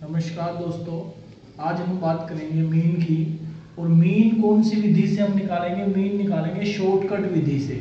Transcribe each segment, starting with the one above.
नमस्कार दोस्तों, आज हम बात करेंगे मीन की। और मीन कौन सी विधि से हम निकालेंगे? मीन निकालेंगे शॉर्टकट विधि से,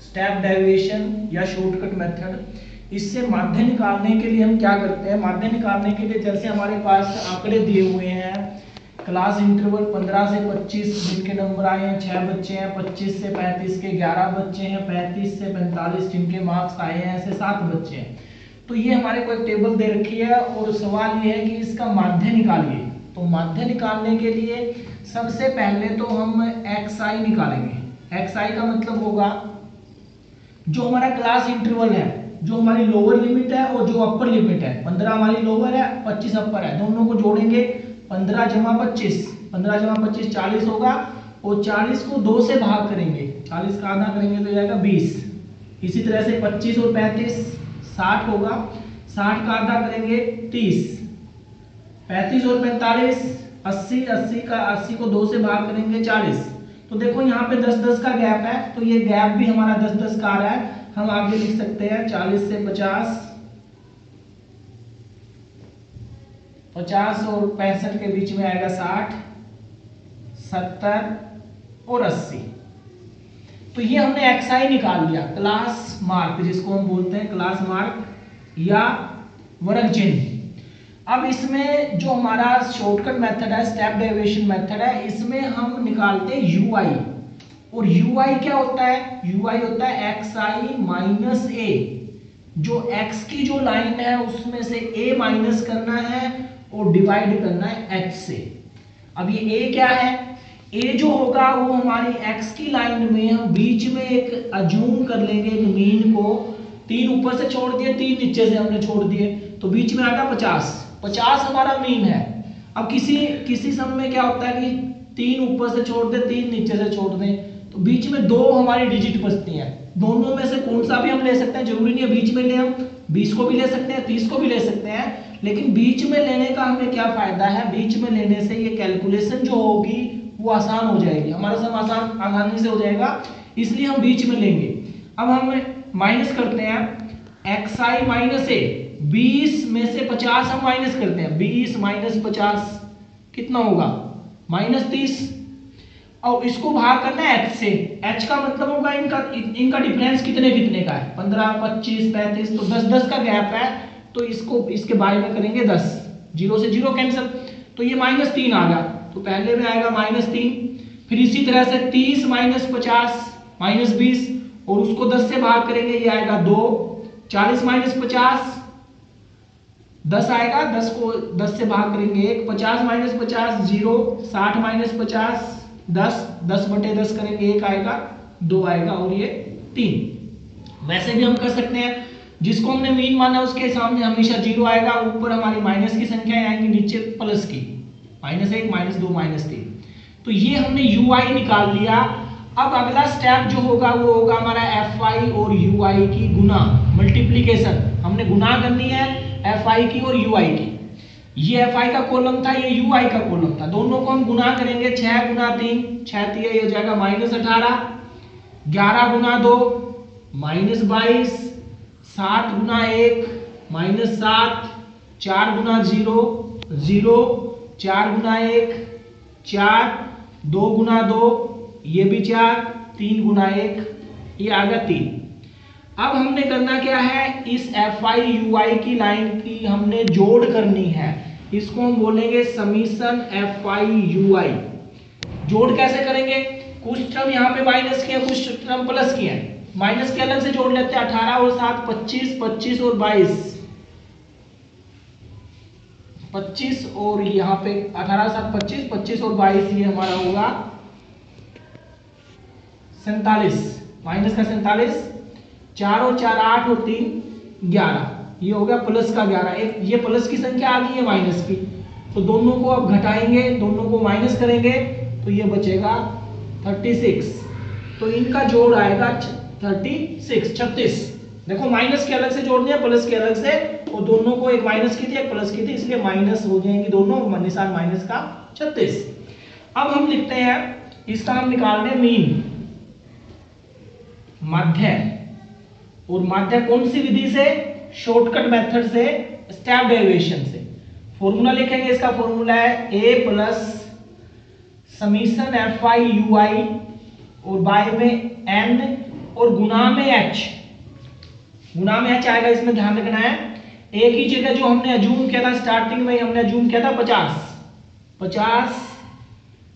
स्टेप डेविएशन या शॉर्टकट मेथड। इससे माध्य निकालने के लिए हम क्या करते हैं? माध्य निकालने के लिए जैसे हमारे पास आंकड़े दिए हुए हैं, क्लास इंटरवल 15 से 25 जिनके नंबर आए हैं 6 बच्चे हैं, 25 से 35 के 11 बच्चे हैं, 35 से 45 जिनके मार्क्स आए हैं ऐसे 7 बच्चे हैं। तो ये हमारे को एक टेबल दे रखी है और सवाल ये है कि इसका माध्य निकालिए। तो माध्य निकालने के लिए सबसे पहले तो हम xi निकालेंगे। xi का मतलब होगा जो हमारा क्लास इंटरवल है, जो हमारी लोअर लिमिट है और जो अपर लिमिट है। 15 हमारी लोअर है, 25 अपर है, दोनों को जोड़ेंगे। 15 जमा 25, 15 जमा 25 40 होगा और 40 को 2 से भाग करेंगे, 40 का आधा करेंगे तो जाएगा 20। इसी तरह से 25 और 35 60 होगा, 60 का आधा करेंगे 30। 35 और 45 80, 80 का 80 को 2 से भाग करेंगे 40। तो देखो यहाँ पे 10-10 का गैप है, तो ये गैप भी हमारा 10-10 का आ रहा है। हम आगे लिख सकते हैं 40 से 50, 50 और 65 के बीच में आएगा 60, 70 और 80। तो ये हमने xi निकाल लिया, क्लास मार्क जिसको हम बोलते हैं क्लास मार्क या वर्ग चिन्ह। अब इसमें जो हमारा शॉर्टकट मेथड है, स्टेप डेविएशन मेथड है, इसमें हम निकालते हैं ui। और ui क्या होता है? ui होता है xi माइनस a। जो x की जो लाइन है उसमें से a माइनस करना है और डिवाइड करना है h से। अब ये a क्या है? a जो होगा वो हमारी x की लाइन में हम बीच में एक अज्यूम कर लेंगे मीन को। 3 ऊपर से छोड़ दिए, 3 नीचे से हमने छोड़ दिए, तो बीच में आएगा 50। 50 हमारा मीन है। अब किसी सम में क्या होता है कि 3 ऊपर से छोड़ दे, 3 नीचे से छोड़ दें, तो बीच में 2 हमारी डिजिट बचती हैं। दोनों में से कौन सा भी हम ले सकते हैं, जरूरी नहीं है बीच में ले, हम 20 को भी ले सकते हैं, 30 को भी ले सकते हैं। लेकिन बीच में लेने का हमें क्या फायदा है? बीच में लेने से ये कैलकुलेशन जो होगी वो आसान हो जाएगी, हमारा सम आसानी से हो जाएगा, इसलिए हम बीच में लेंगे। अब हम माइनस करते हैं xi माइनस a। 20 में से 50 हम माइनस करते हैं, 20 माइनस 50 कितना होगा? माइनस 30। और इसको भाग करना है h से। h का मतलब होगा इनका डिफरेंस कितने कितने का है, 15, 25, 35, तो 10-10 का गैप है, तो इसको इसके बारे में करेंगे 10, 0 से 0 कैंसिल, तो ये -3 आ गया। तो पहले में आएगा -3, फिर इसी तरह से 30 माइनस 50 माइनस 20 और उसको 10 से भाग करेंगे, ये आएगा 2। 40 माइनस 50 10 आएगा, 10 को 10 से भाग करेंगे 1। 50 माइनस 50 0, 60 माइनस 50 10, 10 बटे 10 करेंगे 1 आएगा, 2 आएगा और ये 3। वैसे भी हम कर सकते हैं, जिसको हमने मीन माना उसके सामने हमेशा 0 आएगा, ऊपर हमारी माइनस की संख्या आएंगी, नीचे प्लस की, -1 -2 -3। तो ये हमने ui निकाल लिया। अब अगला स्टेप जो होगा वो होगा हमारा fi और ui की गुना, मल्टीप्लीकेशन। हमने गुना करनी है fi की और ui की। ये fi का कॉलम था, ये ui का कॉलम था, दोनों को हम गुना करेंगे। 6 गुना 3, 6 3 ये हो जाएगा -18। 11 गुना 2 -22। 7 गुना 1 -7। 4 गुना 0 0। 4 गुना 1 4। 2 गुना 2 ये भी 4। 3 गुना 1 ये आ गया 3। अब हमने करना क्या है? इस fi ui की लाइन की हमने जोड़ करनी है, इसको हम बोलेंगे समीशन fi ui। जोड़ कैसे करेंगे? कुछ टर्म यहाँ पे माइनस किया, कुछ टर्म प्लस किया। माइनस के अलग से जोड़ लेते हैं, 18 और 7 25, 25 और 22 25 और यहाँ पे 18 7 25, 25 और 22 ये हमारा होगा 47। माइनस का 47, 4 और 4 8 और 3 11, ये हो गया प्लस का 11। एक ये प्लस की संख्या आ गई है माइनस की, तो दोनों को अब घटाएंगे, दोनों को माइनस करेंगे, तो ये बचेगा 36। तो इनका जोड़ आएगा 36। देखो माइनस के अलग से जोड़ दिया, प्लस के अलग से, और दोनों को एक माइनस की थी एक प्लस की थी, इसलिए माइनस हो जाएंगी दोनों, निशान माइनस का 36। अब हम लिखते हैं, इसका हम निकाल रहे हैं मीन, माध्य। और माध्य कौन सी विधि से? शॉर्टकट मेथड से, स्टेप डेरिवेशन से। फॉर्मूला लिखेंगे, इसका फॉर्मूला है a plus summation F I U I और बाय में n और गुना में h, गुना में h आएगा, इसमें ध्यान रखना है। a की जगह जो हमने अज्यूम किया था स्टार्टिंग में, हमने अज्यूम किया था 50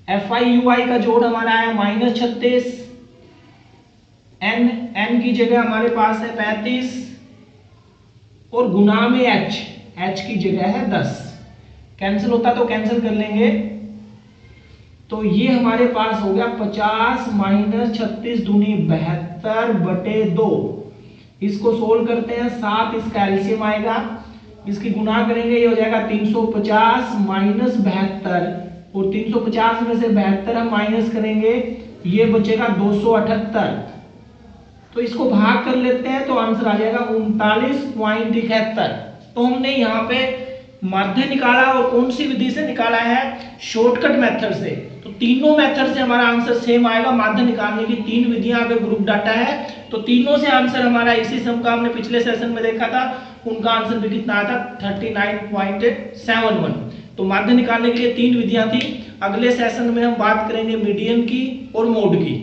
एफ आई यू आई का जोड़ हमारा है -36, n की जगह हमारे पास है 35 और गुना में h की जगह है 10। कैंसिल होता तो कैंसिल कर लेंगे, तो ये हमारे पास हो गया 50 - 36 दूनी 72/2। इसको सोल्व करते हैं, 7 इसका एलसीएम आएगा, इसकी गुना करेंगे, ये हो जाएगा 350 - 72 और 350 में से 72 हम माइनस करेंगे, ये बचेगा 278। तो इसको भाग कर लेते हैं तो आंसर आ जाएगा 39.71। तो हमने यहाँ पे माध्य निकाला और कौन सी विधि से निकाला है, शॉर्टकट मेथड से। तो तीनों मेथड से हमारा आंसर सेम आएगा। माध्य निकालने की 3 विधियां अगर ग्रुप डाटा है तो तीनों से आंसर हमारा इसी सम का हमने पिछले सेशन में देखा था, उनका आंसर भी कितना आया था 39.71। तो माध्य निकालने के लिए 3 विधियां थी। अगले सेशन में हम बात करेंगे मीडियन की और मोड की।